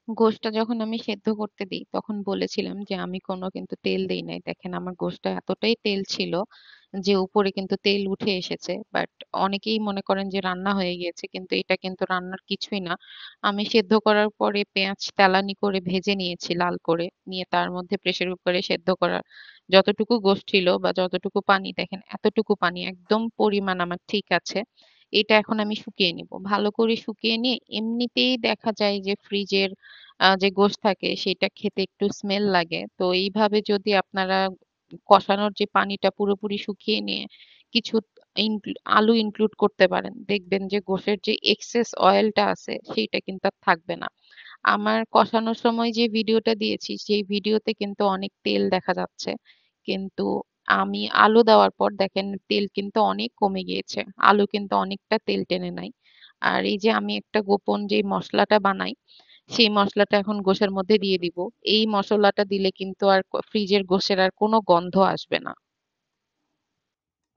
গোশটা যখন আমি সেদ্ধ করতে দিই তখন বলেছিলাম যে আমি কোনো কিন্তু তেল দেই নাই। দেখেন আমার গোশটা এতটাই তেল ছিল যে উপরে কিন্তু তেল উঠে এসেছে। বাট অনেকেই মনে করেন যে রান্না হয়ে গিয়েছে, কিন্তু এটা কিন্তু রান্নার কিছুই না। আমি সেদ্ধ করার পরে পেঁয়াজ তেলানি করে ভেজে নিয়েছি লাল করে, নিয়ে তার মধ্যে প্রেসার কুকারে সেদ্ধ করা যতটুকু গোশ ছিল বা যতটুকু পানি, দেখেন এতটুকু পানি একদম পরিমাণ আমার ঠিক আছে। এটা এখন আমি শুকিয়ে নিব, ভালো করে শুকিয়ে নিয়ে। এমনিতেই দেখা যায় যে ফ্রিজের যে গোশ থাকে সেটা খেতে একটু স্মেল লাগে। তো এইভাবে যদি আপনারা কষানোর যে পানিটা পুরোপুরি শুকিয়ে নিয়ে কিছু আলু ইনক্লুড করতে পারেন, দেখবেন যে গোশের যে এক্সেস অয়েলটা আছে সেইটা কিন্তু আর থাকবে না। আমার কষানোর সময় যে ভিডিওটা দিয়েছি সেই ভিডিওতে কিন্তু অনেক তেল দেখা যাচ্ছে, কিন্তু আমি আলু দেওয়ার পর দেখেন তেল কিন্তু অনেক কমে গিয়েছে। আলু কিন্তু অনেকটা তেল টেনে নেয়। আর এই যে আমি একটা গোপন যে মশলাটা বানাই, সেই মশলাটা এখন গোশের মধ্যে দিয়ে দিব। এই মশলাটা দিলে কিন্তু আর ফ্রিজের গোশের আর কোনো গন্ধ আসবে না।